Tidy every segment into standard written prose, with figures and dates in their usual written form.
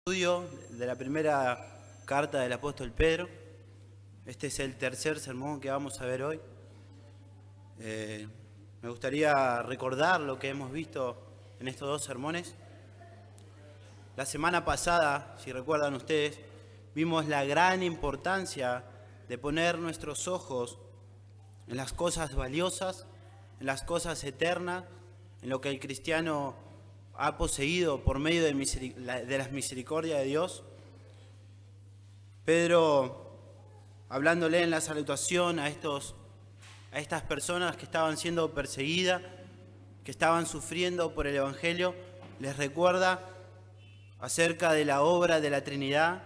Estudio de la primera carta del apóstol Pedro. Este es el tercer sermón que vamos a ver hoy. Me gustaría recordar lo que hemos visto en estos dos sermones. La semana pasada, si recuerdan ustedes, vimos la gran importancia de poner nuestros ojos en las cosas valiosas, en las cosas eternas, en lo que el cristiano ha poseído por medio de las misericordias de Dios. Pedro, hablándole en la salutación a estas personas que estaban siendo perseguidas, que estaban sufriendo por el Evangelio, les recuerda acerca de la obra de la Trinidad,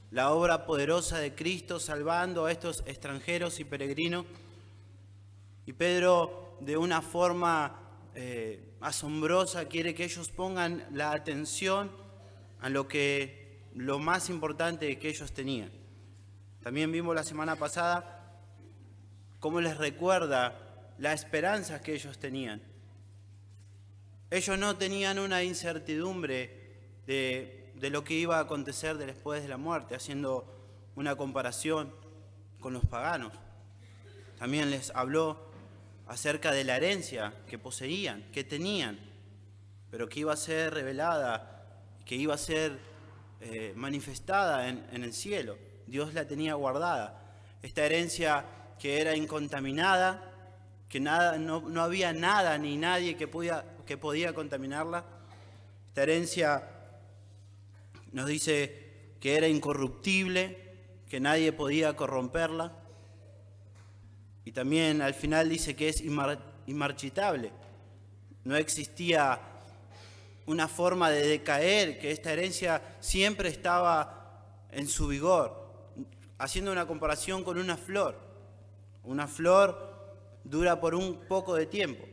la obra poderosa de Cristo salvando a estos extranjeros y peregrinos. Y Pedro, de una forma asombrosa, quiere que ellos pongan la atención a lo más importante que ellos tenían. También vimos la semana pasada cómo les recuerda la esperanza que ellos tenían. Ellos no tenían una incertidumbre de lo que iba a acontecer después de la muerte, haciendo una comparación con los paganos. También les habló acerca de la herencia que poseían, que tenían, pero que iba a ser revelada, que iba a ser manifestada en el cielo. Dios la tenía guardada. Esta herencia que era incontaminada, que no había nada ni nadie que podía contaminarla. Esta herencia nos dice que era incorruptible, que nadie podía corromperla. Y también al final dice que es inmarchitable. No existía una forma de decaer, que esta herencia siempre estaba en su vigor. Haciendo una comparación con una flor. Una flor dura por un poco de tiempo,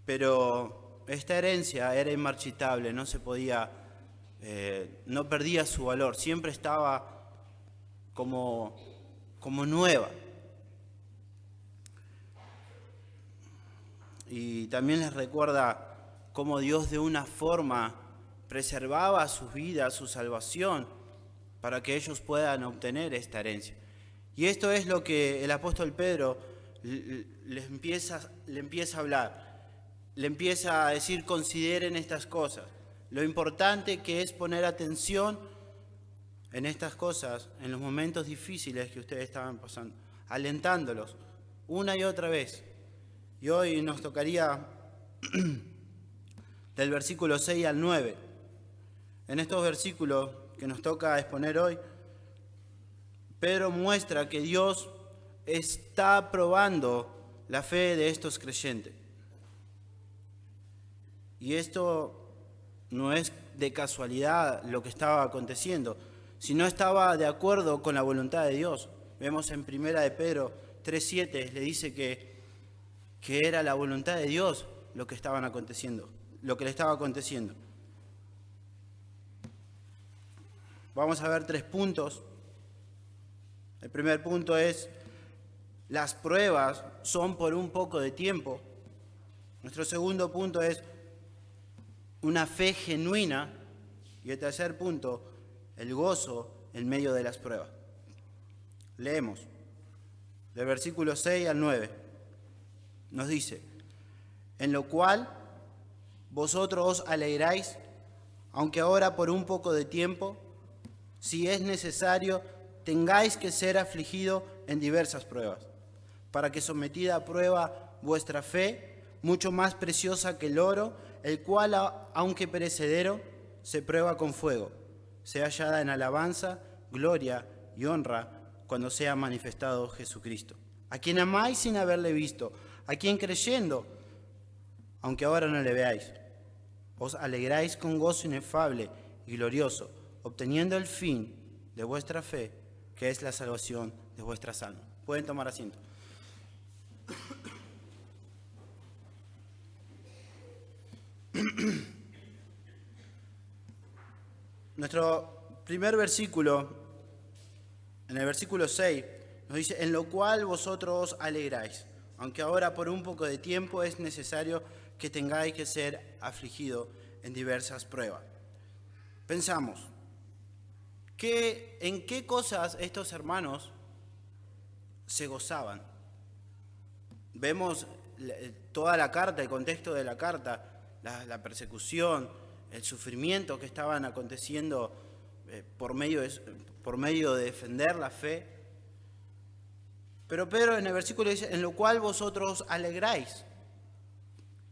pero esta herencia era inmarchitable, no se podía, no perdía su valor, siempre estaba como nueva. Y también les recuerda cómo Dios de una forma preservaba sus vidas, su salvación, para que ellos puedan obtener esta herencia. Y esto es lo que el apóstol Pedro le empieza a hablar. Le empieza a decir, consideren estas cosas. Lo importante que es poner atención en estas cosas, en los momentos difíciles que ustedes estaban pasando, alentándolos una y otra vez. Y hoy nos tocaría del versículo 6 al 9. En estos versículos que nos toca exponer hoy, Pedro muestra que Dios está probando la fe de estos creyentes. Y esto no es de casualidad lo que estaba aconteciendo, sino estaba de acuerdo con la voluntad de Dios. Vemos en 1 de Pedro 3:7, le dice que era la voluntad de Dios lo que le estaba aconteciendo. Vamos a ver 3 puntos. El primer punto es, las pruebas son por un poco de tiempo. Nuestro segundo punto es una fe genuina. Y el tercer punto, el gozo en medio de las pruebas. Leemos del versículo 6 al 9. Nos dice, en lo cual vosotros os alegráis, aunque ahora por un poco de tiempo, si es necesario, tengáis que ser afligido en diversas pruebas, para que sometida a prueba vuestra fe, mucho más preciosa que el oro, el cual, aunque perecedero, se prueba con fuego, sea hallada en alabanza, gloria y honra cuando sea manifestado Jesucristo, a quien amáis sin haberle visto, a quien creyendo, aunque ahora no le veáis, os alegráis con gozo inefable y glorioso, obteniendo el fin de vuestra fe, que es la salvación de vuestras almas. Pueden tomar asiento. Nuestro primer versículo, en el versículo 6, nos dice, en lo cual vosotros os alegráis, aunque ahora por un poco de tiempo es necesario que tengáis que ser afligidos en diversas pruebas. Pensamos, ¿en qué cosas estos hermanos se gozaban? Vemos toda la carta, el contexto de la carta, la persecución, el sufrimiento que estaban aconteciendo por medio de defender la fe. Pero Pedro en el versículo dice, en lo cual vosotros alegráis.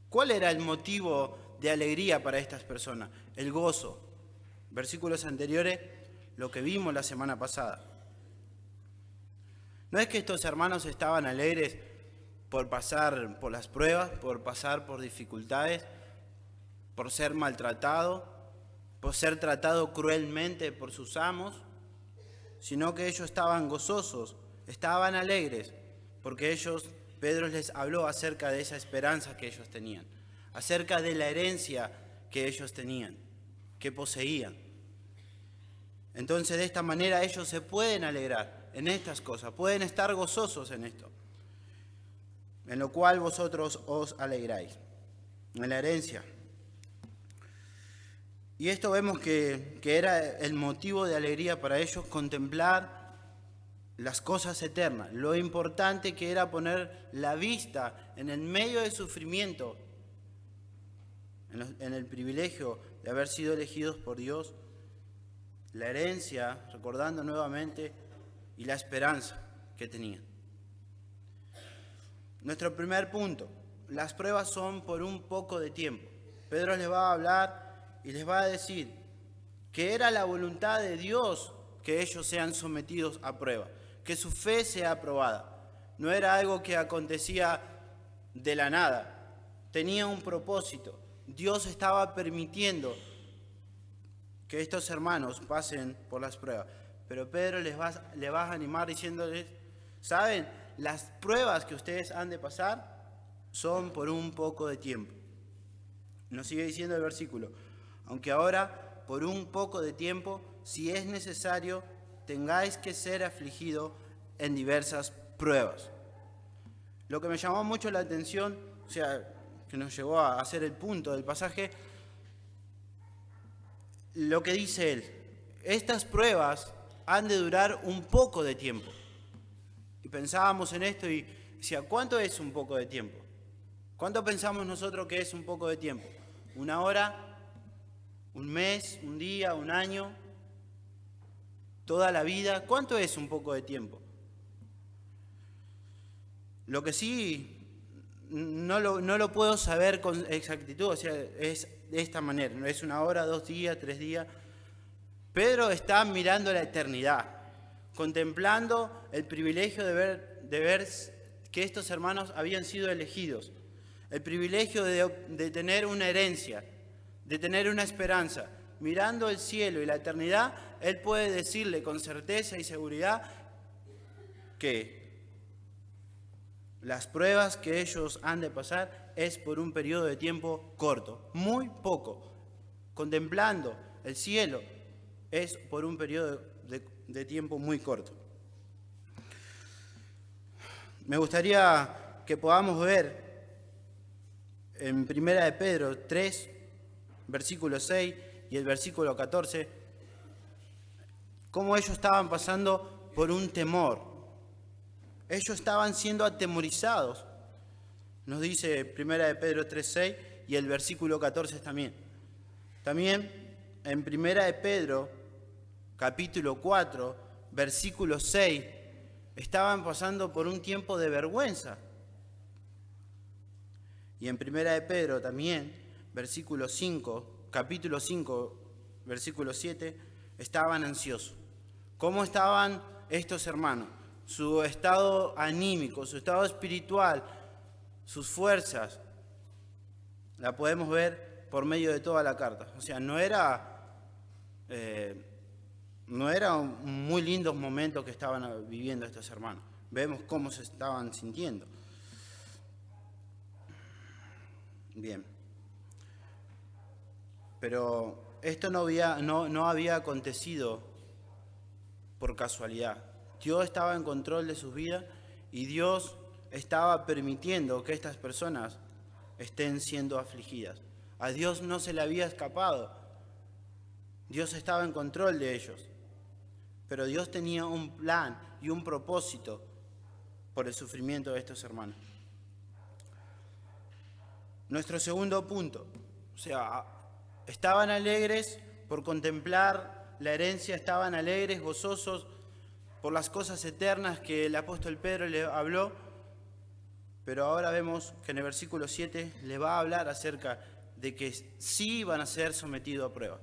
¿Cuál era el motivo de alegría para estas personas? El gozo. Versículos anteriores, lo que vimos la semana pasada. No es que estos hermanos estaban alegres por pasar por las pruebas, por pasar por dificultades, por ser maltratado, por ser tratado cruelmente por sus amos, sino que ellos estaban gozosos, estaban alegres, porque Pedro les habló acerca de esa esperanza que ellos tenían, acerca de la herencia que ellos tenían, que poseían. Entonces, de esta manera ellos se pueden alegrar en estas cosas, pueden estar gozosos en esto, en lo cual vosotros os alegráis, en la herencia. Y esto vemos que era el motivo de alegría para ellos, contemplar las cosas eternas, lo importante que era poner la vista en el medio del sufrimiento, en el privilegio de haber sido elegidos por Dios, la herencia, recordando nuevamente, y la esperanza que tenían. Nuestro primer punto, las pruebas son por un poco de tiempo. Pedro les va a hablar y les va a decir que era la voluntad de Dios que ellos sean sometidos a prueba, que su fe sea aprobada. No era algo que acontecía de la nada, tenía un propósito. Dios estaba permitiendo que estos hermanos pasen por las pruebas. Pero Pedro les va a animar diciéndoles, ¿saben? Las pruebas que ustedes han de pasar son por un poco de tiempo. Nos sigue diciendo el versículo, aunque ahora por un poco de tiempo, si es necesario, tengáis que ser afligidos en diversas pruebas. Lo que me llamó mucho la atención, o sea, que nos llegó a hacer el punto del pasaje, lo que dice él, estas pruebas han de durar un poco de tiempo. Y pensábamos en esto y decía, ¿cuánto es un poco de tiempo? ¿Cuánto pensamos nosotros que es un poco de tiempo? ¿Una hora? ¿Un mes? ¿Un día? ¿Un año? ¿Toda la vida? ¿Cuánto es un poco de tiempo? Lo que sí no lo puedo saber con exactitud, o sea, es de esta manera, no es una hora, 2 días, 3 días. Pedro está mirando la eternidad, contemplando el privilegio de ver que estos hermanos habían sido elegidos, el privilegio de tener una herencia, de tener una esperanza. Mirando el cielo y la eternidad, él puede decirle con certeza y seguridad que las pruebas que ellos han de pasar es por un periodo de tiempo corto, muy poco. Contemplando el cielo es por un periodo de tiempo muy corto. Me gustaría que podamos ver en 1 de Pedro 3, versículo 6 y el versículo 14, cómo ellos estaban pasando por un temor. Ellos estaban siendo atemorizados. Nos dice 1 de Pedro 3:6 y el versículo 14 también. También en 1 de Pedro, capítulo 4, versículo 6, estaban pasando por un tiempo de vergüenza. Y en 1 de Pedro también, versículo 5, capítulo 5, versículo 7, estaban ansiosos. ¿Cómo estaban estos hermanos? Su estado anímico, su estado espiritual, sus fuerzas, la podemos ver por medio de toda la carta. O sea, no era muy lindos momentos que estaban viviendo estos hermanos. Vemos cómo se estaban sintiendo. Bien. Pero esto no había acontecido por casualidad. Dios estaba en control de sus vidas y Dios estaba permitiendo que estas personas estén siendo afligidas. A Dios no se le había escapado Dios estaba en control de ellos, pero Dios tenía un plan y un propósito por el sufrimiento de estos hermanos. Nuestro segundo punto, estaban alegres por contemplar la herencia, estaban alegres, gozosos por las cosas eternas que el apóstol Pedro le habló, pero ahora vemos que en el versículo 7 le va a hablar acerca de que sí van a ser sometidos a prueba.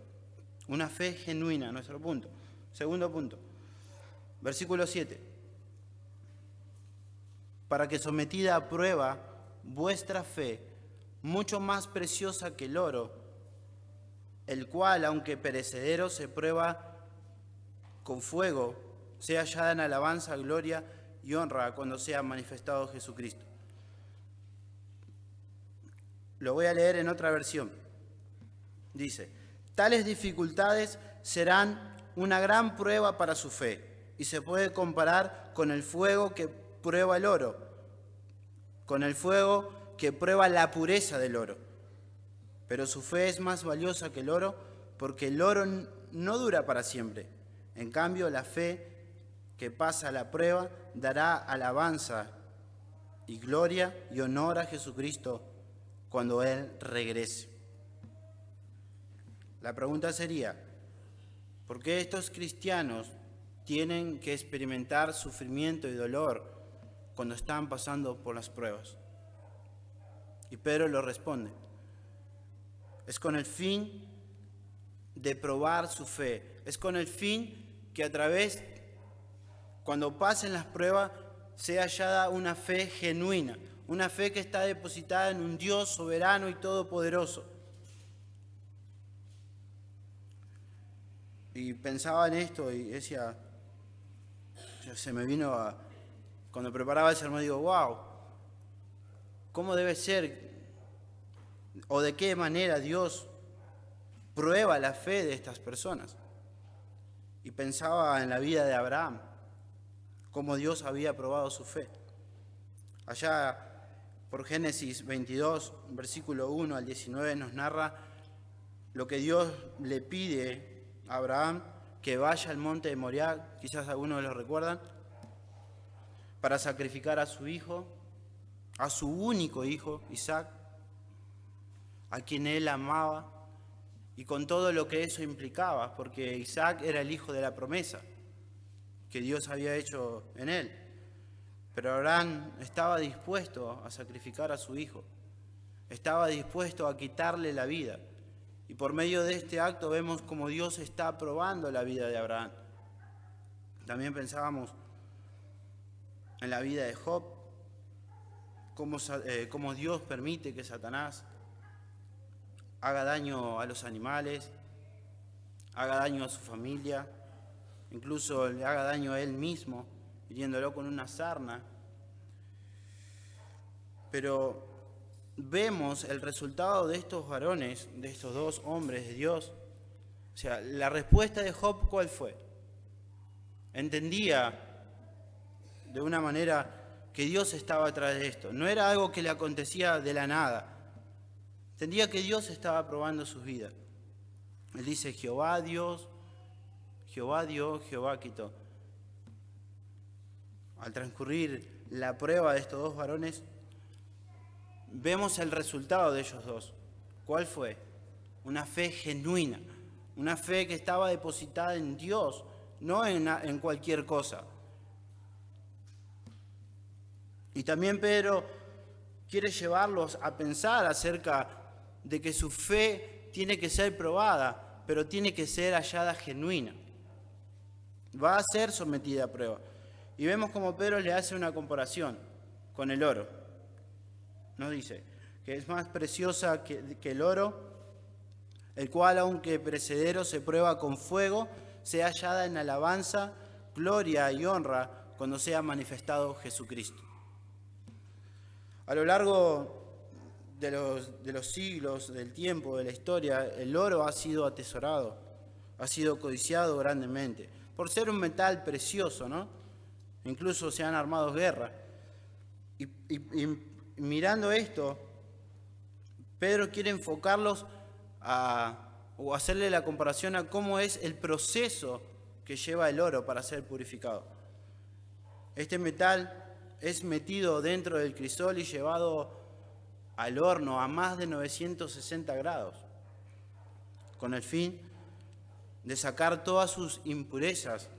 Una fe genuina, nuestro punto. Segundo punto, versículo 7. Para que sometida a prueba vuestra fe, mucho más preciosa que el oro, el cual, aunque perecedero, se prueba con fuego, sea hallada en alabanza, gloria y honra cuando sea manifestado Jesucristo. Lo voy a leer en otra versión. Dice: tales dificultades serán una gran prueba para su fe, y se puede comparar con el fuego que prueba el oro, con el fuego que prueba la pureza del oro. Pero su fe es más valiosa que el oro, porque el oro no dura para siempre. En cambio, la fe que pasa la prueba dará alabanza y gloria y honor a Jesucristo cuando Él regrese. La pregunta sería: ¿por qué estos cristianos tienen que experimentar sufrimiento y dolor cuando están pasando por las pruebas? Y Pedro lo responde: es con el fin de probar su fe, es con el fin que a través, cuando pasen las pruebas, sea hallada una fe genuina, una fe que está depositada en un Dios soberano y todopoderoso. Y pensaba en esto y decía, se me vino cuando preparaba el sermón, digo, wow, ¿cómo debe ser o de qué manera Dios prueba la fe de estas personas? Y pensaba en la vida de Abraham, cómo Dios había probado su fe. Allá por Génesis 22, versículo 1 al 19, nos narra lo que Dios le pide a Abraham, que vaya al monte de Moriah, quizás algunos lo recuerdan, para sacrificar a su hijo, a su único hijo, Isaac, a quien él amaba, y con todo lo que eso implicaba, porque Isaac era el hijo de la promesa que Dios había hecho en él. Pero Abraham estaba dispuesto a sacrificar a su hijo, estaba dispuesto a quitarle la vida. Y por medio de este acto vemos cómo Dios está probando la vida de Abraham. También pensábamos en la vida de Job, cómo Dios permite que Satanás haga daño a los animales, haga daño a su familia, incluso le haga daño a él mismo, hiriéndolo con una sarna. Pero vemos el resultado de estos varones, de estos dos hombres de Dios. O sea, la respuesta de Job, ¿cuál fue? Entendía de una manera que Dios estaba atrás de esto. No era algo que le acontecía de la nada. Entendía que Dios estaba probando sus vidas. Él dice: Jehová Dios, Jehová dio, Jehová quitó. Al transcurrir la prueba de estos dos varones, vemos el resultado de ellos dos. ¿Cuál fue? Una fe genuina, una fe que estaba depositada en Dios, no en cualquier cosa. Y también Pedro quiere llevarlos a pensar acerca de que su fe tiene que ser probada, pero tiene que ser hallada genuina. Va a ser sometida a prueba. Y vemos como Pedro le hace una comparación con el oro. Nos dice que es más preciosa que el oro, el cual, aunque perecedero, se prueba con fuego, sea hallada en alabanza, gloria y honra cuando sea manifestado Jesucristo. A lo largo de los siglos, del tiempo, de la historia, el oro ha sido atesorado, ha sido codiciado grandemente, por ser un metal precioso, ¿no? Incluso se han armado guerras. Y mirando esto, Pedro quiere enfocarlos a o hacerle la comparación a cómo es el proceso que lleva el oro para ser purificado. Este metal es metido dentro del crisol y llevado al horno a más de 960 grados, con el fin de sacar todas sus impurezas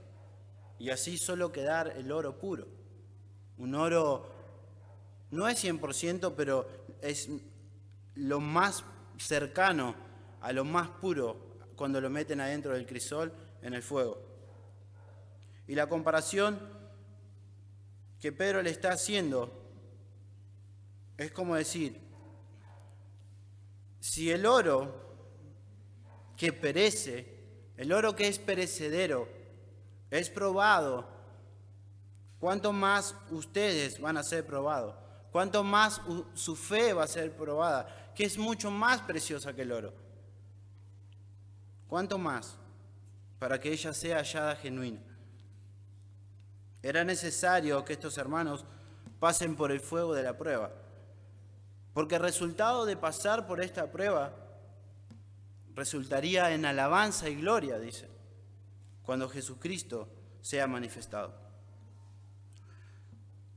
y así solo quedar el oro puro. Un oro no es 100%, pero es lo más cercano a lo más puro cuando lo meten adentro del crisol en el fuego. Y la comparación que Pedro le está haciendo es como decir, si el oro que perece, el oro que es perecedero, es probado, ¿cuánto más ustedes van a ser probados? ¿Cuánto más su fe va a ser probada? Que es mucho más preciosa que el oro. ¿Cuánto más? Para que ella sea hallada genuina. Era necesario que estos hermanos pasen por el fuego de la prueba, porque el resultado de pasar por esta prueba resultaría en alabanza y gloria, dice, cuando Jesucristo sea manifestado.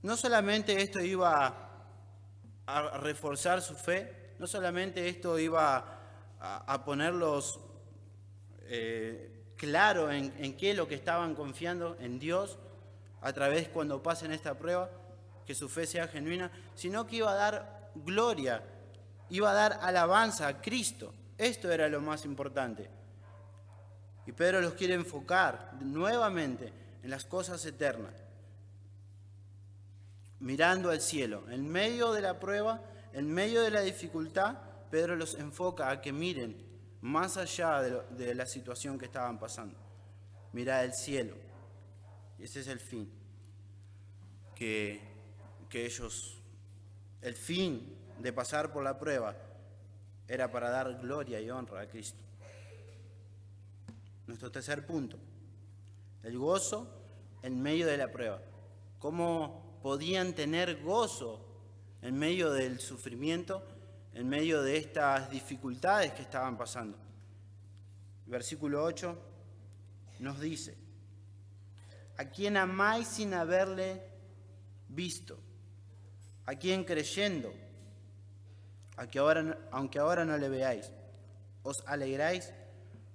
No solamente esto iba a reforzar su fe, no solamente esto iba a ponerlos claro en qué es lo que estaban confiando en Dios a través cuando pasen esta prueba, que su fe sea genuina, sino que iba a dar gloria, iba a dar alabanza a Cristo. Esto era lo más importante. Y Pedro los quiere enfocar nuevamente en las cosas eternas, mirando al cielo. En medio de la prueba, en medio de la dificultad, Pedro los enfoca a que miren más allá de la situación que estaban pasando. Mirad el cielo. Y ese es el fin. Que ellos, el fin de pasar por la prueba era para dar gloria y honra a Cristo. Nuestro tercer punto, el gozo en medio de la prueba. ¿Cómo podían tener gozo en medio del sufrimiento, en medio de estas dificultades que estaban pasando? Versículo 8 nos dice, ¿a quién amáis sin haberle visto? ¿A quién creyendo? Aunque ahora no le veáis, os alegráis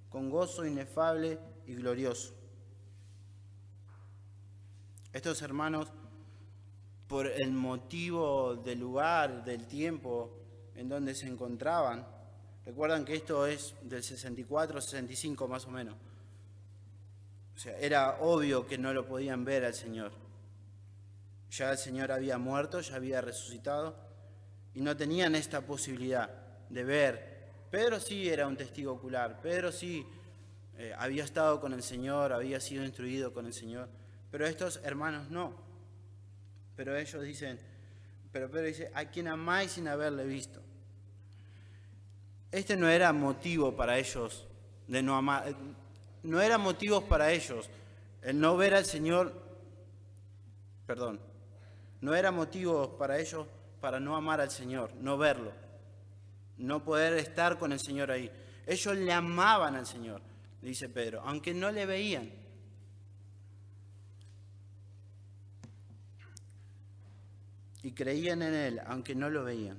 con gozo inefable y glorioso. Estos hermanos, por el motivo del lugar, del tiempo en donde se encontraban, recuerdan que esto es del 64, 65 más o menos. O sea, era obvio que no lo podían ver al Señor. Ya el Señor había muerto, ya había resucitado, y no tenían esta posibilidad de ver. Pedro sí era un testigo ocular, Pedro sí había estado con el Señor, había sido instruido con el Señor, pero estos hermanos no. Pero Pedro dice, ¿a quién amáis sin haberle visto? Este no era motivo para ellos de no amar, no era motivo para ellos el no ver al Señor, no era motivo para ellos para no amar al Señor, no verlo, no poder estar con el Señor ahí. Ellos le amaban al Señor, dice Pedro, aunque no le veían. Y creían en Él, aunque no lo veían.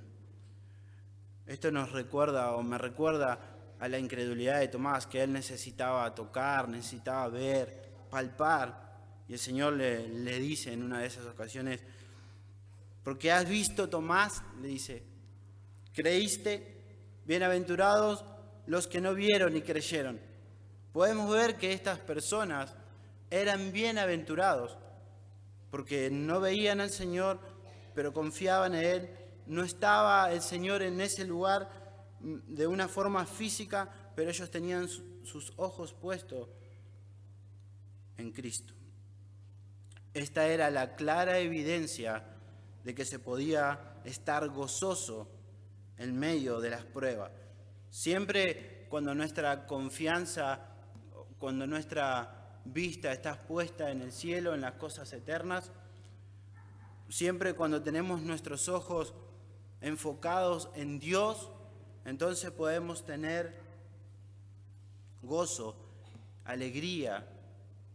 Esto nos recuerda, o me recuerda, a la incredulidad de Tomás, que él necesitaba tocar, necesitaba ver, palpar. Y el Señor le dice en una de esas ocasiones, porque has visto, Tomás, le dice, creíste, bienaventurados los que no vieron y creyeron. Podemos ver que estas personas eran bienaventurados, porque no veían al Señor, pero confiaban en Él. No estaba el Señor en ese lugar de una forma física, pero ellos tenían sus ojos puestos en Cristo. Esta era la clara evidencia de que se podía estar gozoso en medio de las pruebas. Siempre cuando nuestra confianza, cuando nuestra vista está puesta en el cielo, en las cosas eternas, siempre cuando tenemos nuestros ojos enfocados en Dios, entonces podemos tener gozo, alegría,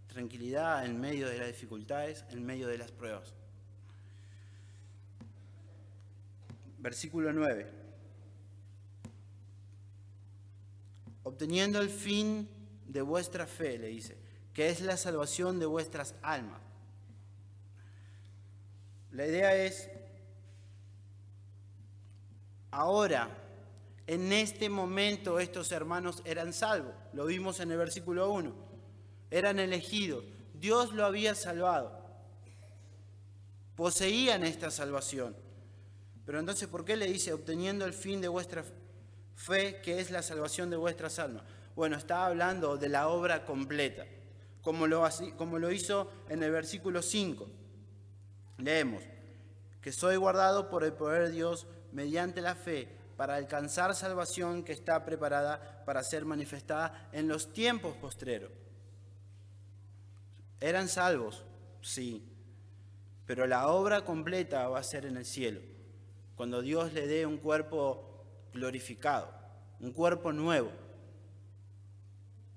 tranquilidad en medio de las dificultades, en medio de las pruebas. Versículo 9. Obteniendo el fin de vuestra fe, le dice, que es la salvación de vuestras almas. La idea es, ahora, en este momento estos hermanos eran salvos. Lo vimos en el versículo 1. Eran elegidos. Dios lo había salvado. Poseían esta salvación. Pero entonces, ¿por qué le dice obteniendo el fin de vuestra fe, que es la salvación de vuestras almas? Bueno, está hablando de la obra completa, como lo hizo en el versículo 5. Leemos, que soy guardado por el poder de Dios mediante la fe para alcanzar salvación que está preparada para ser manifestada en los tiempos postreros. ¿Eran salvos? Sí, pero la obra completa va a ser en el cielo, cuando Dios le dé un cuerpo glorificado, un cuerpo nuevo.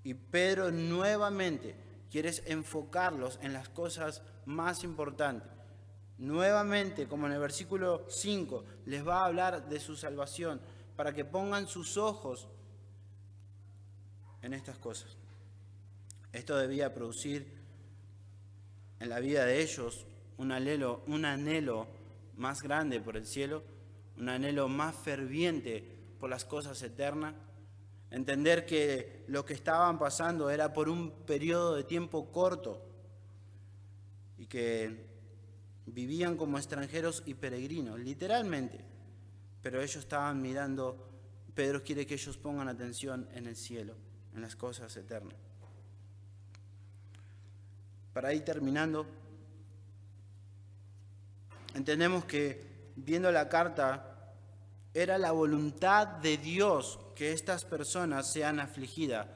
Y Pedro nuevamente quiere enfocarlos en las cosas más importantes. Nuevamente, como en el versículo 5, les va a hablar de su salvación, para que pongan sus ojos en estas cosas. Esto debía producir en la vida de ellos un anhelo más grande por el cielo, un anhelo más ferviente por las cosas eternas. Entender que lo que estaban pasando era por un periodo de tiempo corto y que vivían como extranjeros y peregrinos, literalmente. Pero ellos estaban mirando, Pedro quiere que ellos pongan atención en el cielo, en las cosas eternas. Para ir terminando, entendemos que viendo la carta, era la voluntad de Dios que estas personas sean afligidas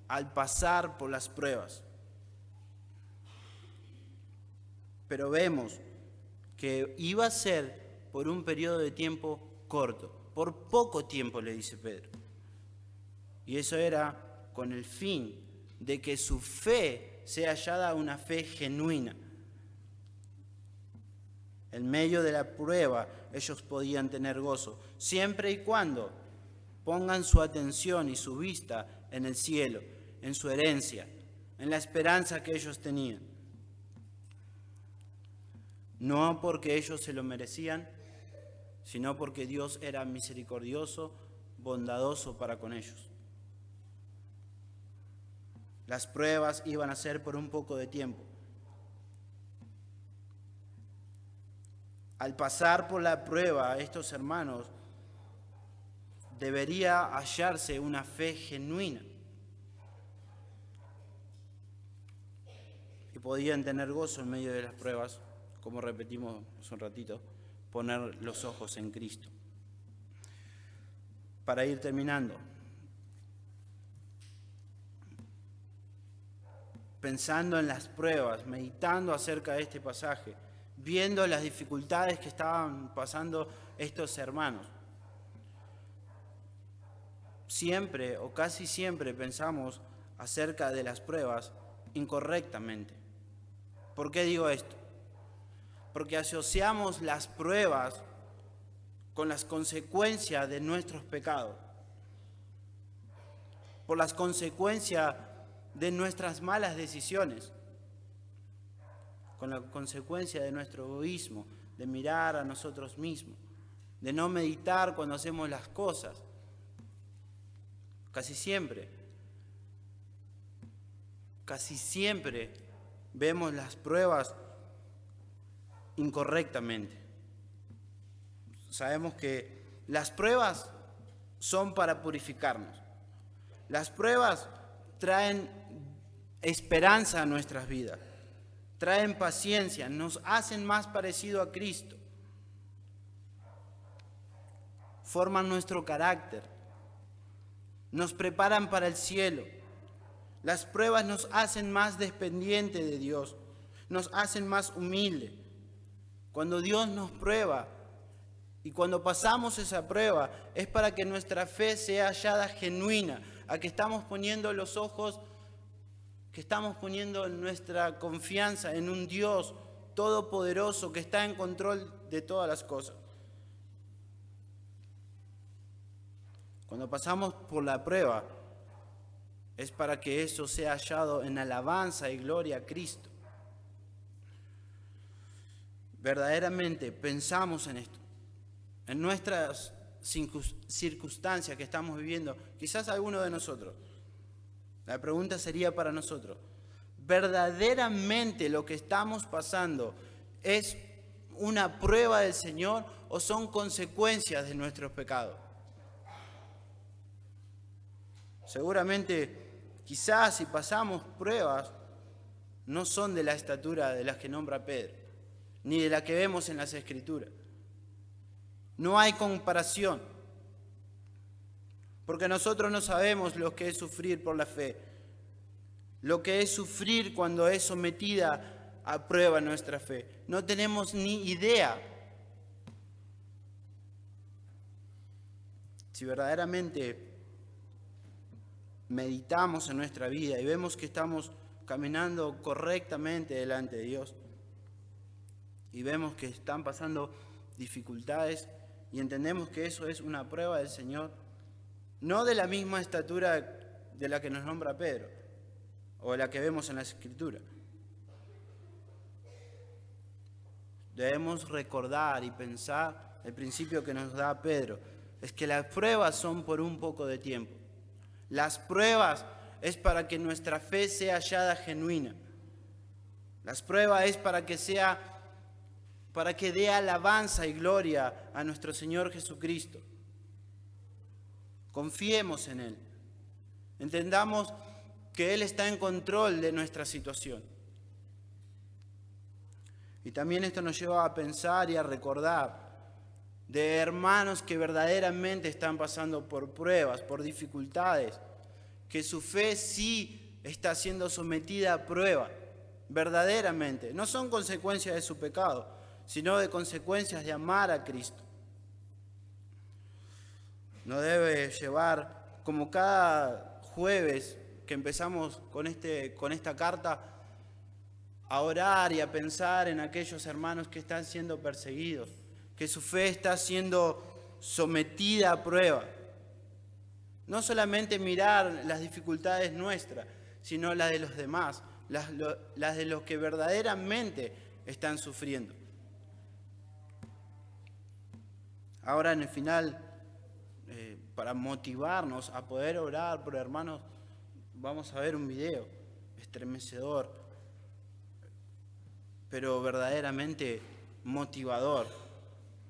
al pasar por las pruebas. Pero vemos que iba a ser por un periodo de tiempo corto, por poco tiempo, le dice Pedro. Y eso era con el fin de que su fe sea hallada una fe genuina. En medio de la prueba, ellos podían tener gozo, siempre y cuando pongan su atención y su vista en el cielo, en su herencia, en la esperanza que ellos tenían. No porque ellos se lo merecían, sino porque Dios era misericordioso, bondadoso para con ellos. Las pruebas iban a ser por un poco de tiempo. Al pasar por la prueba, estos hermanos debería hallarse una fe genuina. Y podían tener gozo en medio de las pruebas, como repetimos hace un ratito, poner los ojos en Cristo. Para ir terminando, pensando en las pruebas, meditando acerca de este pasaje, viendo las dificultades que estaban pasando estos hermanos, siempre o casi siempre pensamos acerca de las pruebas incorrectamente. ¿Por qué digo esto? Porque asociamos las pruebas con las consecuencias de nuestros pecados, por las consecuencias de nuestras malas decisiones, con la consecuencia de nuestro egoísmo, de mirar a nosotros mismos, de no meditar cuando hacemos las cosas. Casi siempre vemos las pruebas incorrectamente. Sabemos que las pruebas son para purificarnos. Las pruebas traen esperanza a nuestras vidas, traen paciencia, nos hacen más parecido a Cristo, forman nuestro carácter, nos preparan para el cielo. Las pruebas nos hacen más dependientes de Dios, nos hacen más humildes. Cuando Dios nos prueba y cuando pasamos esa prueba es para que nuestra fe sea hallada genuina, a que estamos poniendo los ojos, que estamos poniendo nuestra confianza en un Dios todopoderoso que está en control de todas las cosas. Cuando pasamos por la prueba, es para que eso sea hallado en alabanza y gloria a Cristo. Verdaderamente pensamos en esto, en nuestras circunstancias que estamos viviendo, quizás alguno de nosotros. La pregunta sería para nosotros: ¿verdaderamente lo que estamos pasando es una prueba del Señor o son consecuencias de nuestros pecados? Seguramente, quizás si pasamos pruebas, no son de la estatura de las que nombra Pedro, ni de la que vemos en las Escrituras. No hay comparación, porque nosotros no sabemos lo que es sufrir por la fe, lo que es sufrir cuando es sometida a prueba nuestra fe. No tenemos ni idea. Si verdaderamente meditamos en nuestra vida y vemos que estamos caminando correctamente delante de Dios y vemos que están pasando dificultades y entendemos que eso es una prueba del Señor, no de la misma estatura de la que nos nombra Pedro o de la que vemos en la Escritura. Debemos recordar y pensar el principio que nos da Pedro, es que las pruebas son por un poco de tiempo. Las pruebas es para que nuestra fe sea hallada genuina. Las pruebas es para que dé alabanza y gloria a nuestro Señor Jesucristo. Confiemos en Él. Entendamos que Él está en control de nuestra situación. Y también esto nos lleva a pensar y a recordar de hermanos que verdaderamente están pasando por pruebas, por dificultades, que su fe sí está siendo sometida a prueba, verdaderamente. No son consecuencias de su pecado, sino de consecuencias de amar a Cristo. Nos debe llevar, como cada jueves que empezamos con esta carta, a orar y a pensar en aquellos hermanos que están siendo perseguidos, que su fe está siendo sometida a prueba. No solamente mirar las dificultades nuestras, sino las de los demás, las de los que verdaderamente están sufriendo. Ahora en el final, para motivarnos a poder orar por hermanos, vamos a ver un video estremecedor, pero verdaderamente motivador,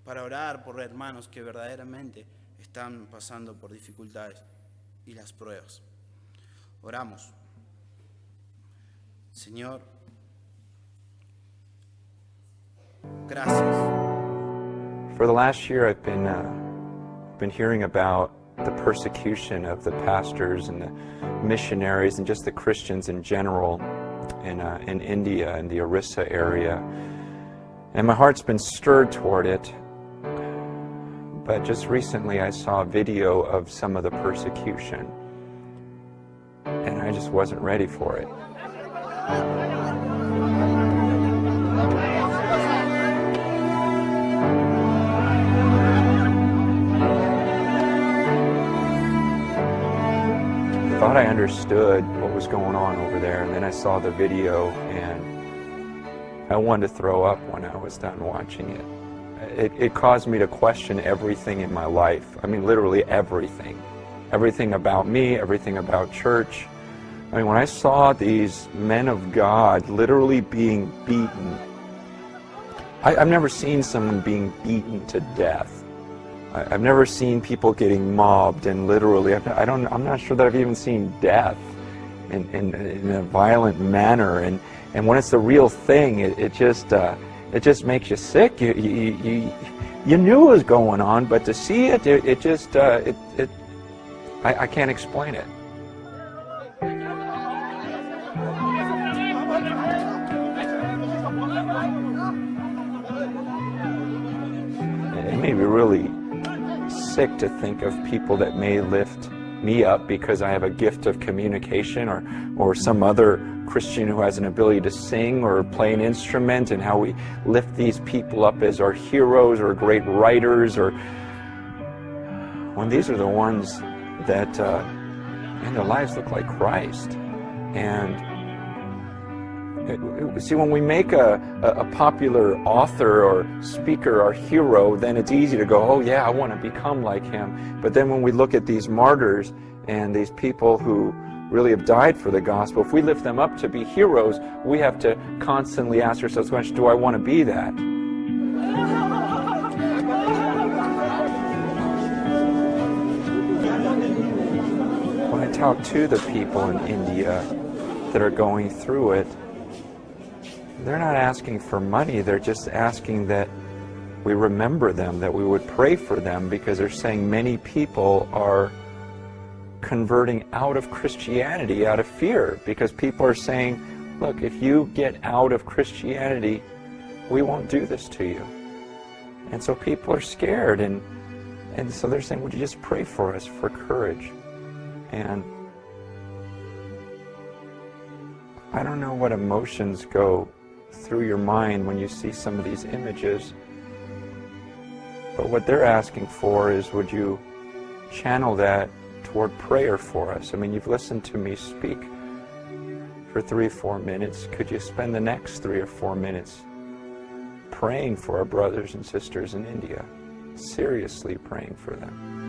para orar por hermanos que verdaderamente están pasando por dificultades y las pruebas. Oramos. Señor, gracias. For the last year, I've been hearing about the persecution of the pastors and the missionaries and just the Christians in general in India, in the Orissa area. And my heart's been stirred toward it. But just recently I saw a video of some of the persecution, and I just wasn't ready for it. I thought I understood what was going on over there, and then I saw the video, and I wanted to throw up when I was done watching it. It caused me to question everything in my life. I mean, literally everything. Everything about me, everything about church. I mean, when I saw these men of God literally being beaten, I've never seen someone being beaten to death. I've never seen people getting mobbed and literally, I'm not sure that I've even seen death in a violent manner. And when it's the real thing, it just makes you sick. You knew it was going on, but to see it, I can't explain it. It made me really sick to think of people that may lift me up because I have a gift of communication, or some other Christian who has an ability to sing or play an instrument, and how we lift these people up as our heroes or great writers, or when these are the ones that and their lives look like Christ. And see, when we make a popular author or speaker our hero, then it's easy to go, oh yeah, I want to become like him. But then when we look at these martyrs and these people who really have died for the gospel, if we lift them up to be heroes, we have to constantly ask ourselves the question, do I want to be that? When I talk to the people in India that are going through it, they're not asking for money, they're just asking that we remember them, that we would pray for them, because they're saying many people are converting out of Christianity out of fear, because people are saying, look, if you get out of Christianity, we won't do this to you. And so people are scared, and so they're saying, would you just pray for us for courage? And I don't know what emotions go through your mind when you see some of these images, but what they're asking for is, would you channel that toward prayer for us? I mean, you've listened to me speak for 3 or 4 minutes. Could you spend the next 3 or 4 minutes praying for our brothers and sisters in India, seriously praying for them?